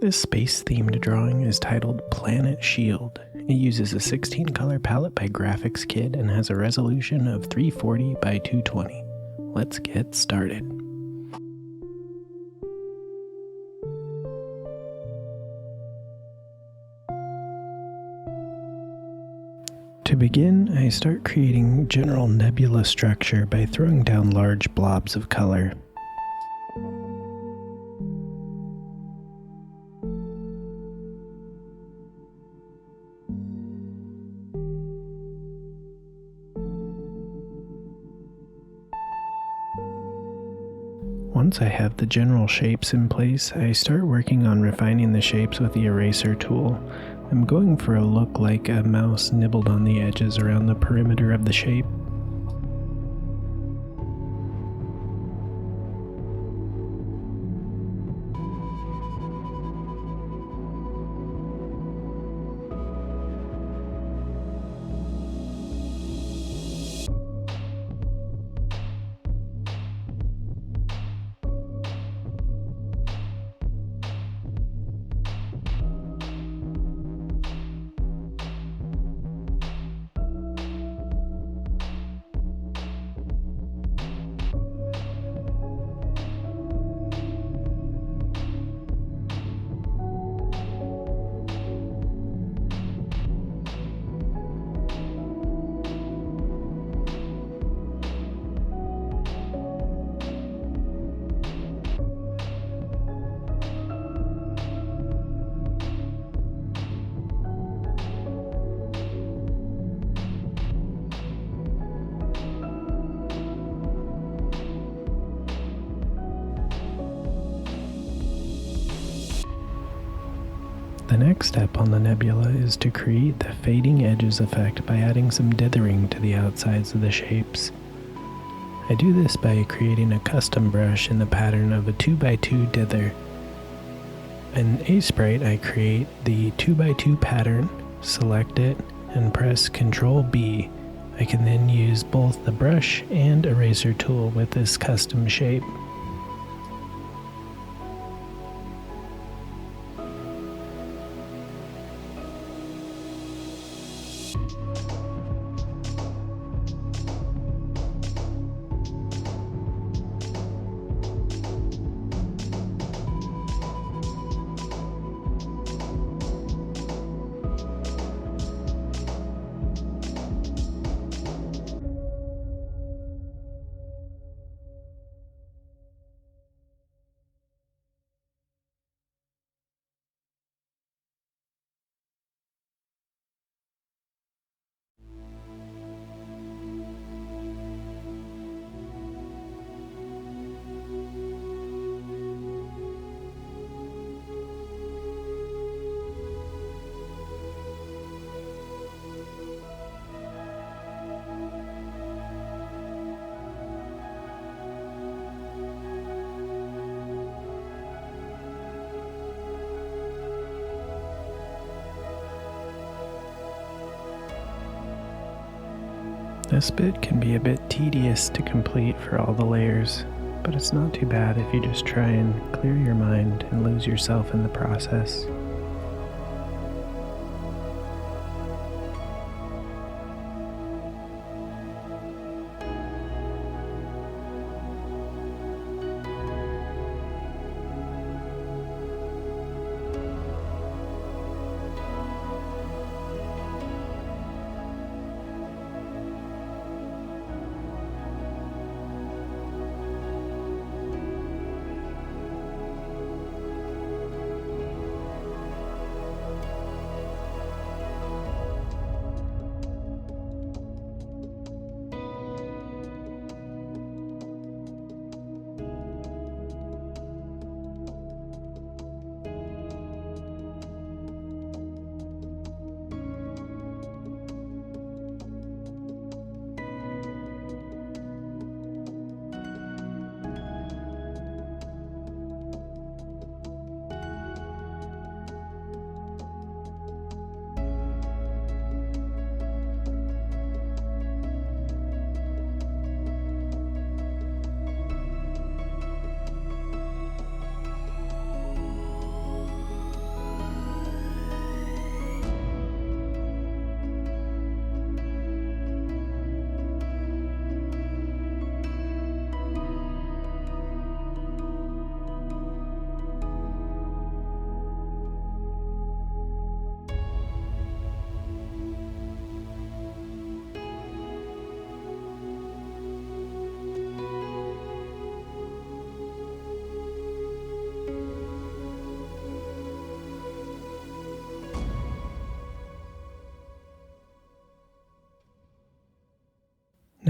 This space-themed drawing is titled Planet Shield. It uses a 16-color palette by GrafxKid and has a resolution of 340 by 220. Let's get started. To begin, I start creating general nebula structure by throwing down large blobs of color. Once I have the general shapes in place, I start working on refining the shapes with the eraser tool. I'm going for a look like a mouse nibbled on the edges around the perimeter of the shape. The next step on the nebula is to create the fading edges effect by adding some dithering to the outsides of the shapes. I do this by creating a custom brush in the pattern of a 2x2 dither. In Aseprite, I create the 2x2 pattern, select it, and press Ctrl B. I can then use both the brush and eraser tool with this custom shape. This bit can be a bit tedious to complete for all the layers, but it's not too bad if you just try and clear your mind and lose yourself in the process.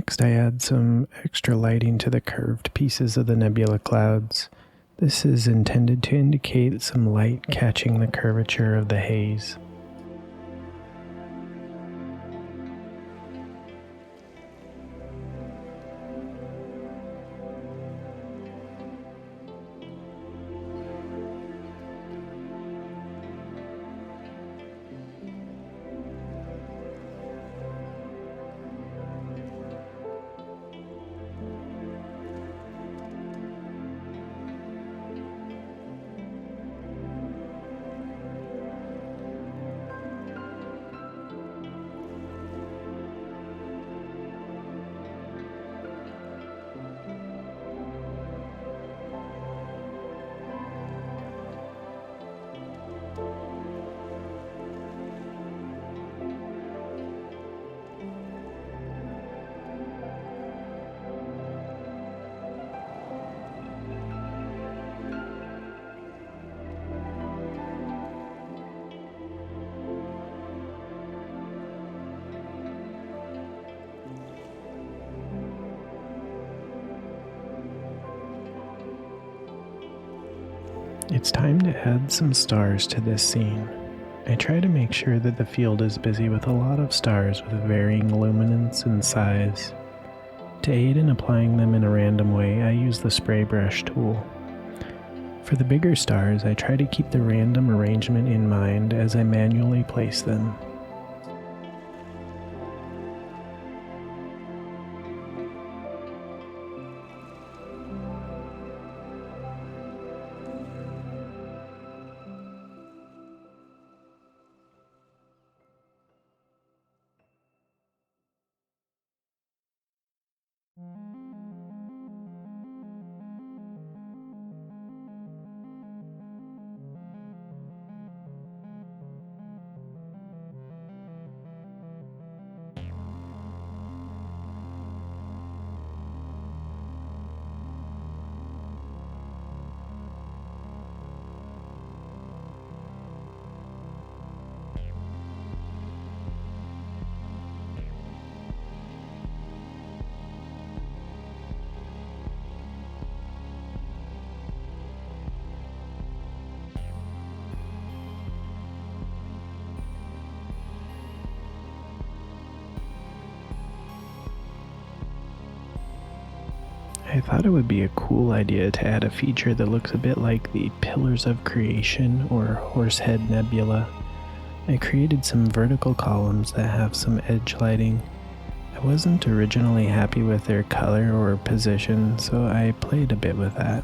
Next, I add some extra lighting to the curved pieces of the nebula clouds. This is intended to indicate some light catching the curvature of the haze. It's time to add some stars to this scene. I try to make sure that the field is busy with a lot of stars with varying luminance and size. To aid in applying them in a random way, I use the spray brush tool. For the bigger stars, I try to keep the random arrangement in mind as I manually place them. I thought it would be a cool idea to add a feature that looks a bit like the Pillars of Creation or Horsehead Nebula. I created some vertical columns that have some edge lighting. I wasn't originally happy with their color or position, so I played a bit with that.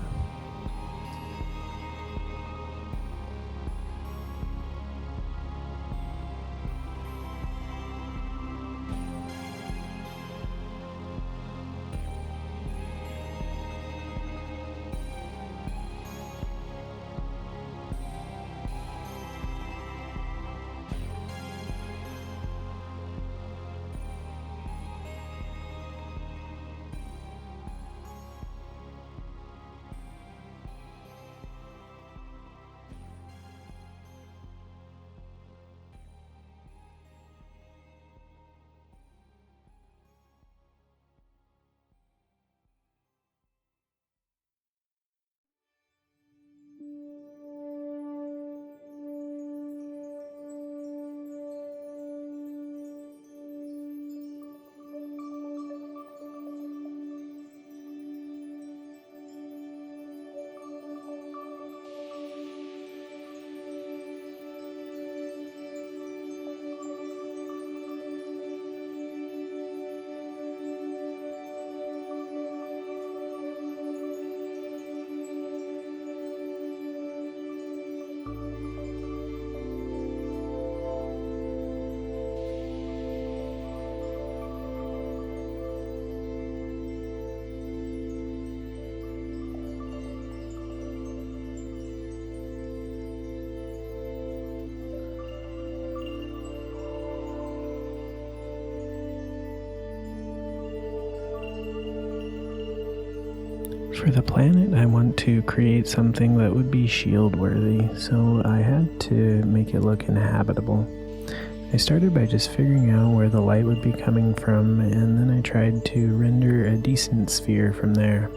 For the planet, I want to create something that would be shield worthy, so I had to make it look inhabitable. I I started by just figuring out where the light would be coming from, and then I tried to render a decent sphere from there.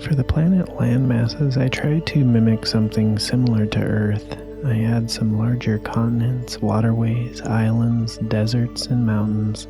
For the planet landmasses, I tried to mimic something similar to Earth. I had some larger continents, waterways, islands, deserts, and mountains.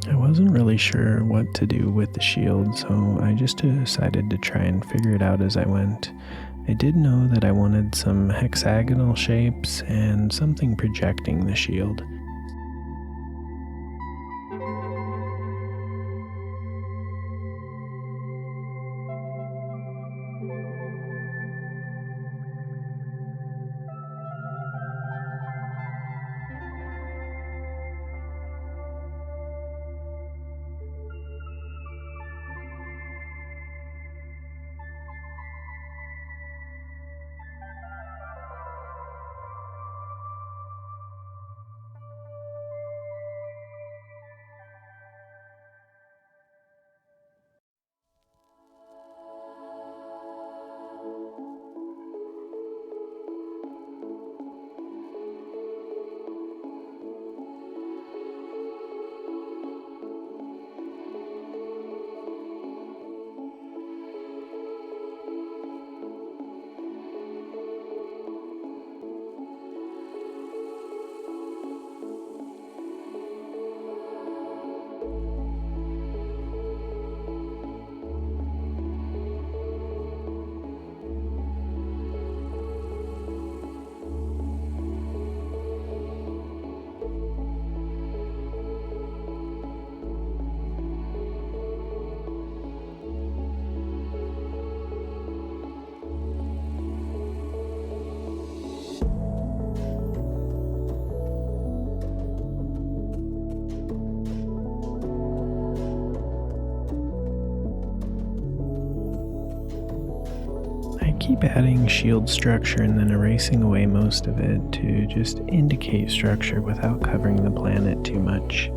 I wasn't really sure what to do with the shield, so I just decided to try and figure it out as I went. I did know that I wanted some hexagonal shapes and something projecting the shield. Keep adding shield structure and then erasing away most of it to just indicate structure without covering the planet too much.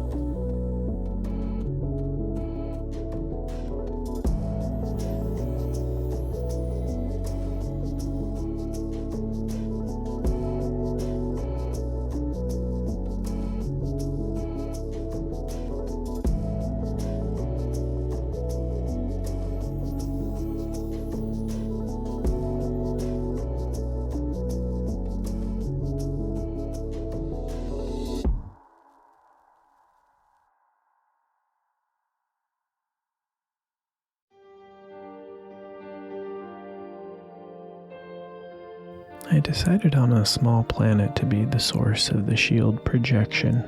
I decided on a small planet to be the source of the shield projection.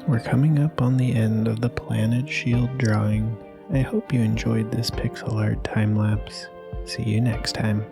We're coming up on the end of the Planet Shield drawing. I hope you enjoyed this pixel art time lapse. See you next time.